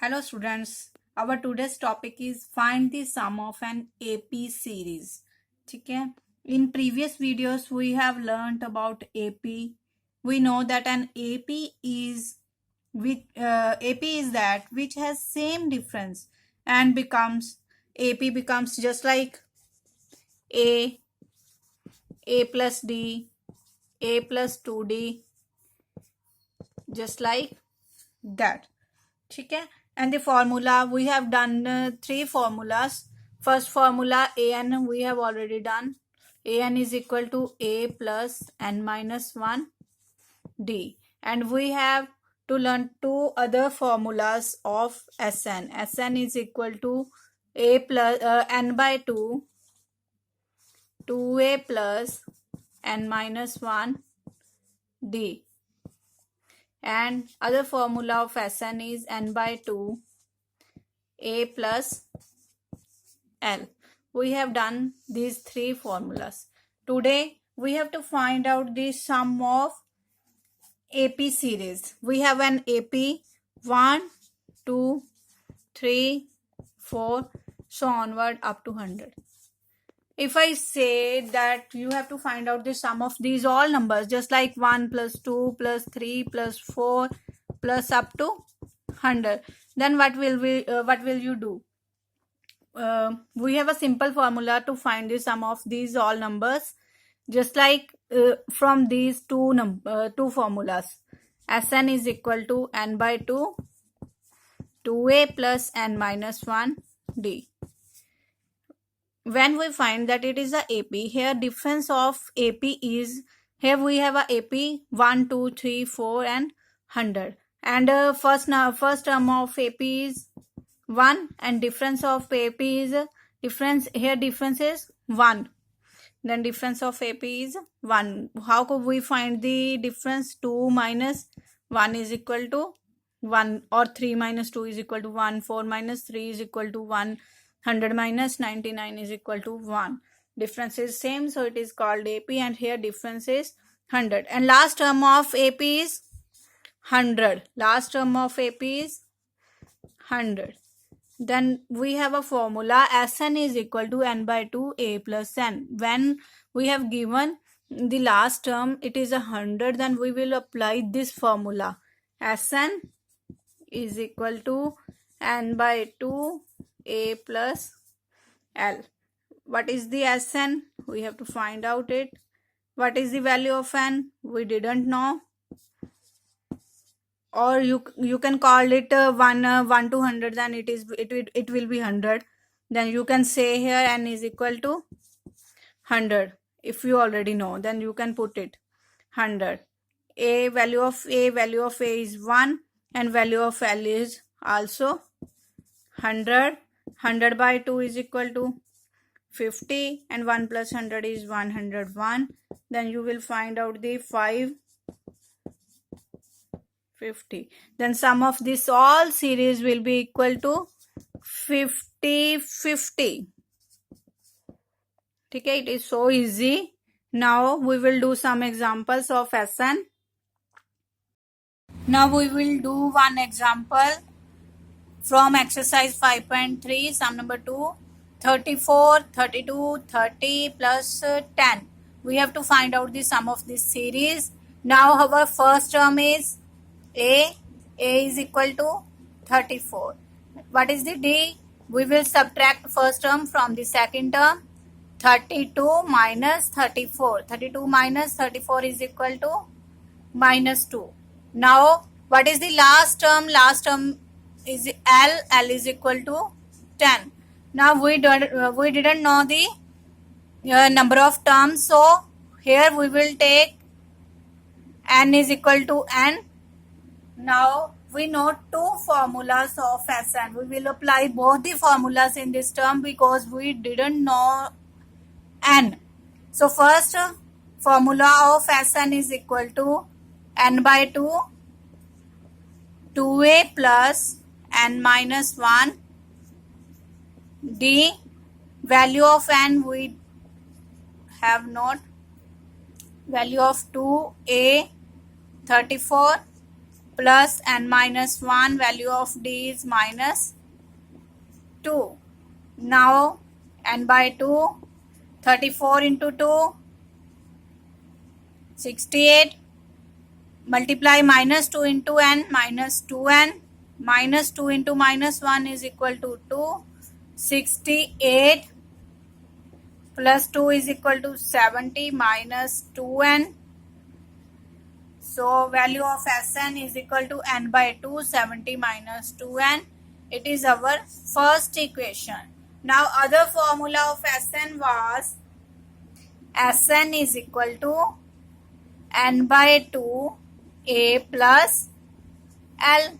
Hello students, our today's topic is find the sum of an AP series. ठीक है. In previous videos we have learnt about AP. We know that an AP is that which has same difference and AP becomes just like A plus D, A plus 2D, just like that. ठीक है. And the formula, we have done three formulas. First formula an we have already done. An is equal to a plus n minus 1 d. And we have to learn two other formulas of Sn. Sn is equal to a plus n by 2, 2a plus n minus 1 d. And other formula of Sn is n by 2 a plus L. We have done these three formulas. Today we have to find out the sum of AP series. We have an AP 1, 2, 3, 4, so onward up to 100. If I say that you have to find out the sum of these all numbers, just like 1 plus 2 plus 3 plus 4 plus up to 100, then what will you do? We have a simple formula to find the sum of these all numbers, just like from these two formulas. Sn is equal to n by 2, 2a plus n minus 1 d. When we find that it is a AP, here difference of AP is, here we have a AP 1, 2, 3, 4 and 100. And first term of AP is 1 and difference of AP is difference is 1. Then difference of AP is 1. How could we find the difference? 2 minus 1 is equal to 1, or 3 minus 2 is equal to 1, 4 minus 3 is equal to 1, 100 minus 99 is equal to 1. Difference is same, so it is called AP, and here difference is 100. And last term of AP is 100. Last term of AP is 100. Then we have a formula Sn is equal to n by 2 a plus n. When we have given the last term it is 100, then we will apply this formula. Sn is equal to n by 2 a plus L. What is the Sn? We have to find out it. What is the value of n? We didn't know. Or you can call it 1 to 100, then it will be 100. Then you can say here n is equal to 100. If you already know, then you can put it 100. Value of A is 1 and value of L is also 100. 100 by 2 is equal to 50 and 1 plus 100 is 101. Then you will find out the 550. Then sum of this all series will be equal to 50. Okay, it is so easy. Now we will do some examples of Sn. Now we will do one example from exercise 5.3, sum number 2, 34, 32, 30 plus 10. We have to find out the sum of this series. Now our first term is A is equal to 34. What is the D? We will subtract first term from the second term. 32 minus 34. 32 minus 34 is equal to minus 2. Now what is the last term? Last term is L. L is equal to 10. Now we didn't know the number of terms, so here we will take n is equal to n. Now we know two formulas of Sn. We will apply both the formulas in this term because we didn't know n. So first formula of Sn is equal to n by 2, 2a plus n minus 1 d. Value of n we have not. Value of 2a 34 plus n minus 1. Value of d is minus 2. Now n by 2, 34 into 2, 68. Multiply minus 2 into n, minus 2n. Minus 2 into minus 1 is equal to 2. 68 plus 2 is equal to 70 minus 2n. So value of Sn is equal to n by 2, 70 minus 2n. It is our first equation. Now other formula of Sn was Sn is equal to n by 2 a plus L.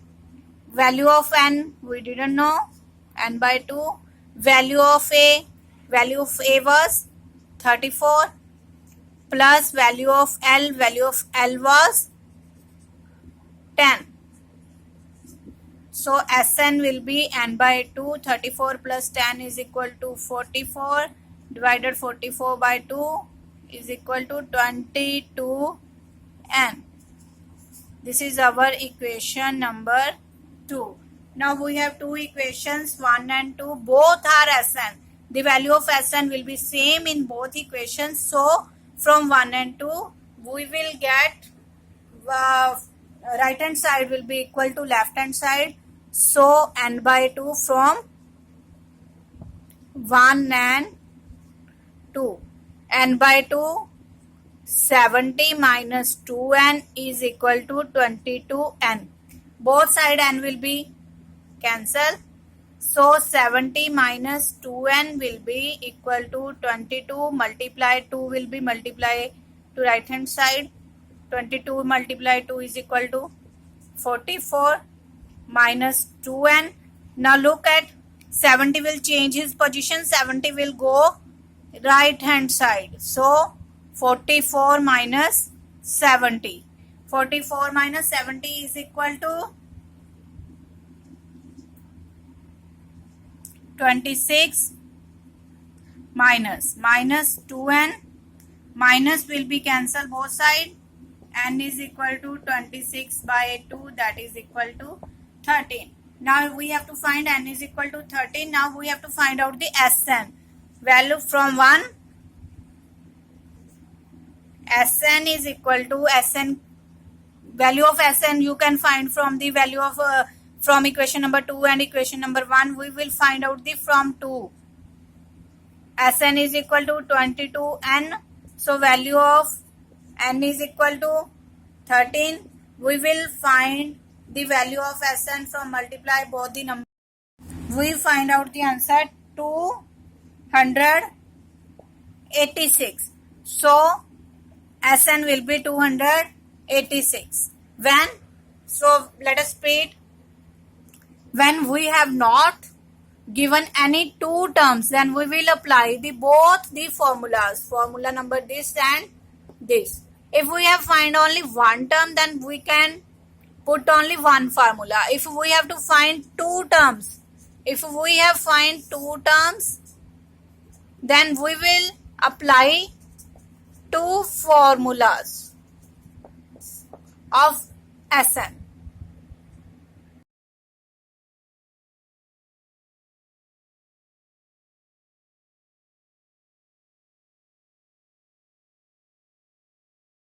Value of n we didn't know, n by 2. Value of a was 34 plus value of L was 10. So Sn will be n by 2, 34 plus 10 is equal to 44, divided 44 by 2 is equal to 22n. This is our equation number 2. Now we have two equations 1 and 2. Both are Sn. The value of Sn will be same in both equations. So from 1 and 2 we will get right hand side will be equal to left hand side. So n by 2 from 1 and 2. N by 2, 70 minus 2n is equal to 22n. Both side n will be cancelled. So 70 minus 2n will be equal to 22. Multiply 2 will be multiply to right hand side. 22 multiply 2 is equal to 44 minus 2n. Now look at 70 will change his position. 70 will go right hand side. So 44 minus 70. 44 minus 70 is equal to 26 minus 2n. Minus will be cancelled both sides. N is equal to 26 by 2, that is equal to 13. Now we have to find n is equal to 13. Now we have to find out the Sn. Value from 1. Sn is equal to Sn. Value of Sn you can find from the value of from equation number 2 and equation number 1. We will find out the from 2. Sn is equal to 22n. So value of n is equal to 13. We will find the value of Sn from multiply both the numbers. We find out the answer 286. So Sn will be 286. When? So let us read. When we have not given any two terms, then we will apply both the formulas. Formula number this and this. If we have find only one term, then we can put only one formula. If we have to find two terms, then we will apply two formulas of Sn.